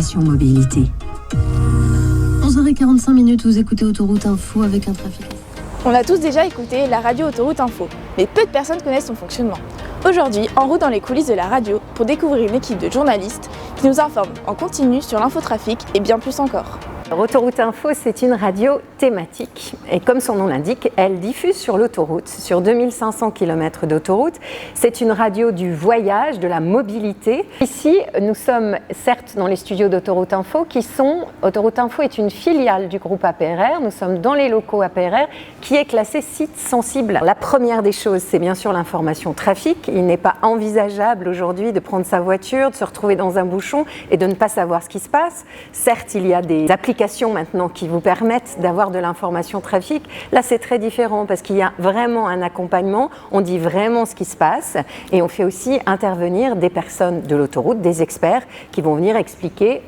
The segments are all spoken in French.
Génération Mobilité. 11h45, vous écoutez Autoroute Info avec un trafic. On a tous déjà écouté la radio Autoroute Info, mais peu de personnes connaissent son fonctionnement. Aujourd'hui, en route dans les coulisses de la radio pour découvrir une équipe de journalistes qui nous informe en continu sur l'infotrafic et bien plus encore. Autoroute Info, c'est une radio thématique et comme son nom l'indique, elle diffuse sur l'autoroute, sur 2500 km d'autoroute. C'est une radio du voyage, de la mobilité. Ici, nous sommes certes dans les studios d'Autoroute Info Autoroute Info est une filiale du groupe APRR. Nous sommes dans les locaux APRR qui est classé site sensible. La première des choses, c'est bien sûr l'information trafic. Il n'est pas envisageable aujourd'hui de prendre sa voiture, de se retrouver dans un bouchon et de ne pas savoir ce qui se passe. Certes, il y a des applications maintenant qui vous permettent d'avoir de l'information trafic. Là, c'est très différent parce qu'il y a vraiment un accompagnement, on dit vraiment ce qui se passe et on fait aussi intervenir des personnes de l'autoroute, des experts qui vont venir expliquer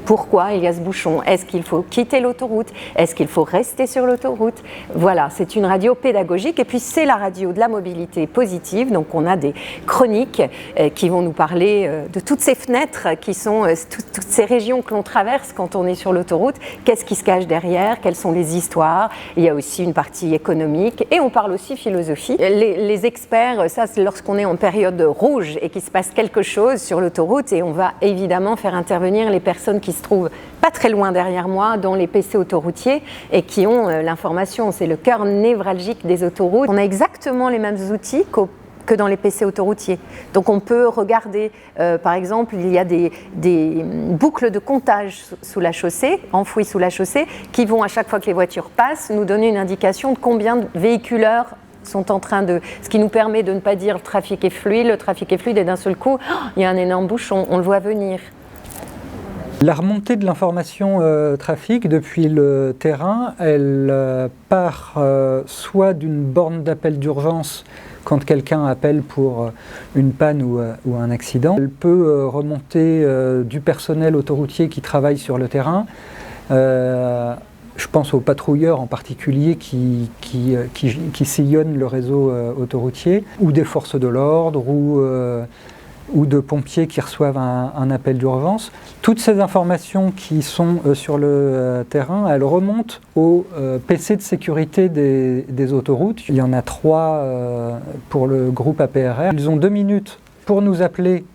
pourquoi il y a ce bouchon. Est-ce qu'il faut quitter l'autoroute? Est-ce qu'il faut rester sur l'autoroute? Voilà, c'est une radio pédagogique et puis c'est la radio de la mobilité positive. Donc on a des chroniques qui vont nous parler de toutes ces fenêtres qui sont toutes ces régions que l'on traverse quand on est sur l'autoroute. Qu'est-ce qui se cache derrière? Quelles sont les histoires? Il y a aussi une partie économique et on parle aussi philosophie. Les experts, ça c'est lorsqu'on est en période rouge et qu'il se passe quelque chose sur l'autoroute et on va évidemment faire intervenir les personnes qui se trouvent pas très loin derrière moi dans les PC autoroutiers et qui ont l'information. C'est le cœur névralgique des autoroutes. On a exactement les mêmes outils que dans les PC autoroutiers. Donc on peut regarder, par exemple, il y a des boucles de comptage sous la chaussée, enfouies sous la chaussée, qui vont à chaque fois que les voitures passent nous donner une indication de combien de véhiculeurs sont en train de... Ce qui nous permet de ne pas dire le trafic est fluide et d'un seul coup, il y a un énorme bouchon, on le voit venir. La remontée de l'information trafic depuis le terrain, elle part soit d'une borne d'appel d'urgence quand quelqu'un appelle pour une panne ou un accident. Elle peut remonter du personnel autoroutier qui travaille sur le terrain. Je pense aux patrouilleurs en particulier qui sillonnent le réseau autoroutier, ou des forces de l'ordre, ou de pompiers qui reçoivent un appel d'urgence. Toutes ces informations qui sont sur le terrain, elles remontent au PC de sécurité des autoroutes. Il y en a 3 pour le groupe APRR. Ils ont 2 minutes pour nous appeler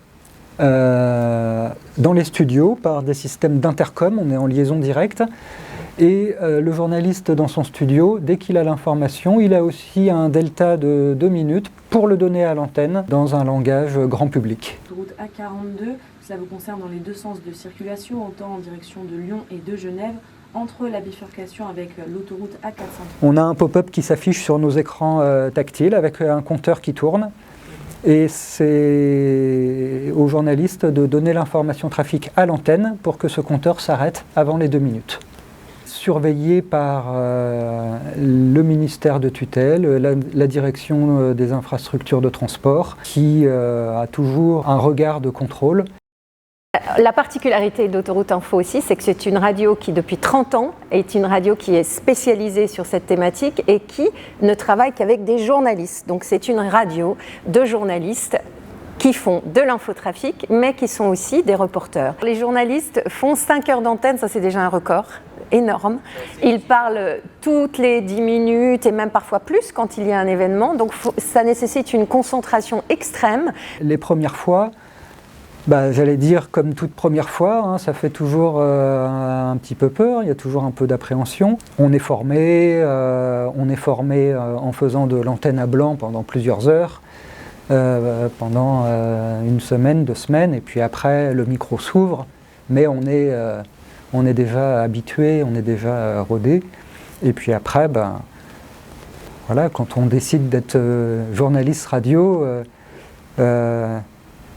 dans les studios par des systèmes d'intercom, on est en liaison directe. Et le journaliste dans son studio, dès qu'il a l'information, il a aussi un delta de 2 minutes pour le donner à l'antenne dans un langage grand public. L'autoroute A42, ça vous concerne dans les 2 sens de circulation, autant en direction de Lyon et de Genève, entre la bifurcation avec l'autoroute A400. On a un pop-up qui s'affiche sur nos écrans tactiles avec un compteur qui tourne. Et c'est aux journalistes de donner l'information trafic à l'antenne pour que ce compteur s'arrête avant les 2 minutes. Surveillé par le ministère de tutelle, la direction des infrastructures de transport, qui a toujours un regard de contrôle. La particularité d'Autoroute Info aussi, c'est que c'est une radio qui, depuis 30 ans, est une radio qui est spécialisée sur cette thématique et qui ne travaille qu'avec des journalistes. Donc c'est une radio de journalistes qui font de l'infotrafic, mais qui sont aussi des reporters. Les journalistes font 5 heures d'antenne, ça c'est déjà un record énorme. Ils parlent toutes les 10 minutes et même parfois plus quand il y a un événement, donc ça nécessite une concentration extrême. Les premières fois, j'allais dire comme toute première fois, ça fait toujours un petit peu peur, il y a toujours un peu d'appréhension. On est formé en faisant de l'antenne à blanc pendant plusieurs heures. Pendant 1 semaine, 2 semaines, et puis après le micro s'ouvre, mais on est déjà habitué, on est déjà rodé, et puis après, voilà, quand on décide d'être journaliste radio,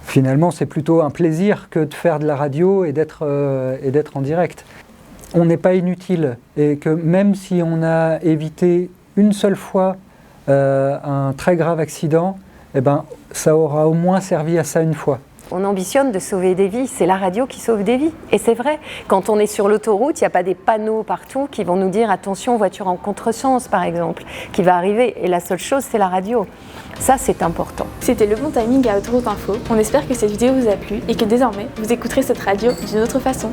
finalement c'est plutôt un plaisir que de faire de la radio et d'être en direct. On n'est pas inutile, et que même si on a évité une seule fois un très grave accident, ça aura au moins servi à ça une fois. On ambitionne de sauver des vies, c'est la radio qui sauve des vies. Et c'est vrai, quand on est sur l'autoroute, il n'y a pas des panneaux partout qui vont nous dire attention, voiture en contresens par exemple, qui va arriver. Et la seule chose, c'est la radio. Ça, c'est important. C'était le bon timing à Autoroute Info. On espère que cette vidéo vous a plu et que désormais, vous écouterez cette radio d'une autre façon.